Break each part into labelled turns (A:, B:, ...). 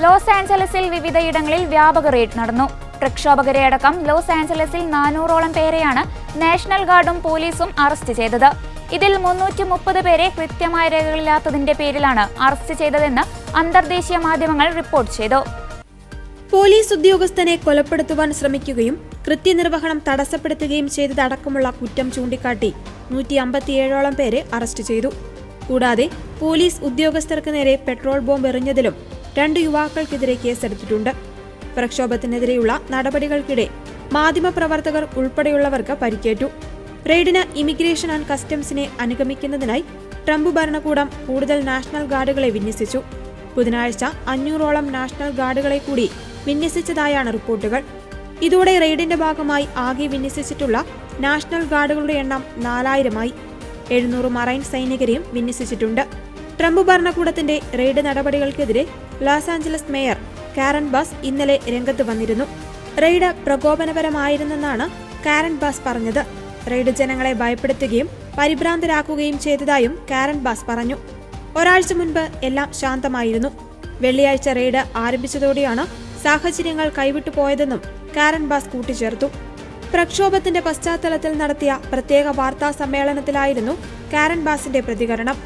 A: Loss ആഞ്ചലസിൽ വിവിധയിടങ്ങളിൽ വ്യാപക raid നടന്നു. പ്രക്ഷോഭകരെ അടക്കം ലോസ് ആഞ്ചലസിൽ 400ഓളം പേരെയാണ് നാഷണൽ ഗാർഡും പോലീസും അറസ്റ്റ് ചെയ്തത്. ഇതിൽ 330 പേരെ കൃത്യമായ രേഖകളില്ലാത്തതിന്റെ പേരിലാണ് അറസ്റ്റ് ചെയ്തതെന്ന് അന്തർദേശീയ മാധ്യമങ്ങൾ റിപ്പോർട്ട് ചെയ്തു.
B: പോലീസ് ഉദ്യോഗസ്ഥനെ കൊലപ്പെടുത്തുവാൻ ശ്രമിക്കുകയും കൃത്യനിർവഹണം തടസ്സപ്പെടുത്തുകയും ചെയ്തതടക്കമുള്ള കുറ്റം ചൂണ്ടിക്കാട്ടി 157ഓളം പേരെ അറസ്റ്റ് ചെയ്തു. കൂടാതെ പോലീസ് ഉദ്യോഗസ്ഥർക്ക് നേരെ പെട്രോൾ ബോംബ് എറിഞ്ഞതിലും 2 യുവാക്കൾക്കെതിരെ കേസെടുത്തിട്ടുണ്ട്. പ്രക്ഷോഭത്തിനെതിരെയുള്ള നടപടികൾക്കിടെ മാധ്യമപ്രവർത്തകർ ഉൾപ്പെടെയുള്ളവർക്ക് പരിക്കേറ്റു. റെയ്ഡിന് ഇമിഗ്രേഷൻ ആൻഡ് കസ്റ്റംസിനെ അനുഗമിക്കുന്നതിനായി ട്രംപ് ഭരണകൂടം കൂടുതൽ നാഷണൽ ഗാർഡുകളെ വിന്യസിച്ചു. ബുധനാഴ്ച 500ഓളം നാഷണൽ ഗാർഡുകളെ കൂടി വിന്യസിച്ചതായാണ് റിപ്പോർട്ടുകൾ. ഇതോടെ റെയ്ഡിന്റെ ഭാഗമായി ആകെ വിന്യസിച്ചിട്ടുള്ള നാഷണൽ ഗാർഡുകളുടെ എണ്ണം 4000-ആയി. 700 മറൈൻ സൈനികരെയും വിന്യസിച്ചിട്ടുണ്ട്. ട്രംപ് ഭരണകൂടത്തിന്റെ റെയ്ഡ് നടപടികൾക്കെതിരെ Los Angeles mayor Karen Bass ഇന്നലെ രംഗത്ത് വന്നിരുന്നു. റെയ്ഡ് പ്രകോപനപരമായിരുന്നെന്നാണ് കാരൻ ബാസ് പറഞ്ഞത്. റെയ്ഡ് ജനങ്ങളെ ഭയപ്പെടുത്തുകയും പരിഭ്രാന്തരാക്കുകയും ചെയ്തതായും കാരൻ ബാസ് പറഞ്ഞു. ഒരാഴ്ച മുൻപ് എല്ലാം ശാന്തമായിരുന്നു. വെള്ളിയാഴ്ച റെയ്ഡ് ആരംഭിച്ചതോടെയാണ് സാഹചര്യങ്ങൾ കൈവിട്ടു പോയതെന്നും കാരൻ ബാസ് കൂട്ടിച്ചേർത്തു. പ്രക്ഷോഭത്തിന്റെ പശ്ചാത്തലത്തിൽ നടത്തിയ പ്രത്യേക വാർത്താ സമ്മേളനത്തിലായിരുന്നു കാരൻ ബാസിന്റെ പ്രതികരണം.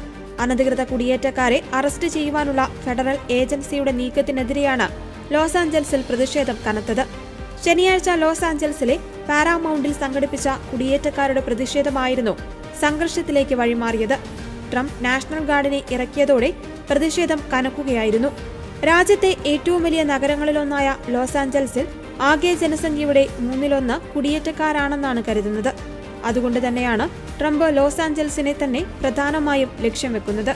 B: അനധികൃത കുടിയേറ്റക്കാരെ അറസ്റ്റ് ചെയ്യുവാനുള്ള ഫെഡറൽ ഏജൻസിയുടെ നീക്കത്തിനെതിരെയാണ് ലോസ് ആഞ്ചലസിൽ പ്രതിഷേധം കനത്തത്. ശനിയാഴ്ച ലോസ് ആഞ്ചലസിലെ പാരാമൗണ്ടിൽ സംഘടിപ്പിച്ച കുടിയേറ്റക്കാരുടെ പ്രതിഷേധമായിരുന്നു സംഘർഷത്തിലേക്ക് വഴിമാറിയത്. ട്രംപ് നാഷണൽ ഗാർഡിനെ ഇറക്കിയതോടെ പ്രതിഷേധം കനക്കുകയായിരുന്നു. രാജ്യത്തെ ഏറ്റവും വലിയ നഗരങ്ങളിലൊന്നായ ലോസ് ആഞ്ചലസിൽ ആകെ ജനസംഖ്യയുടെ 1/3 കുടിയേറ്റക്കാരാണെന്നാണ് കരുതുന്നത്. അതുകൊണ്ട് തന്നെയാണ് ട്രംപ് ലോസ് ആഞ്ചലസിനെ തന്നെ പ്രധാനമായും ലക്ഷ്യം വെക്കുന്നത്.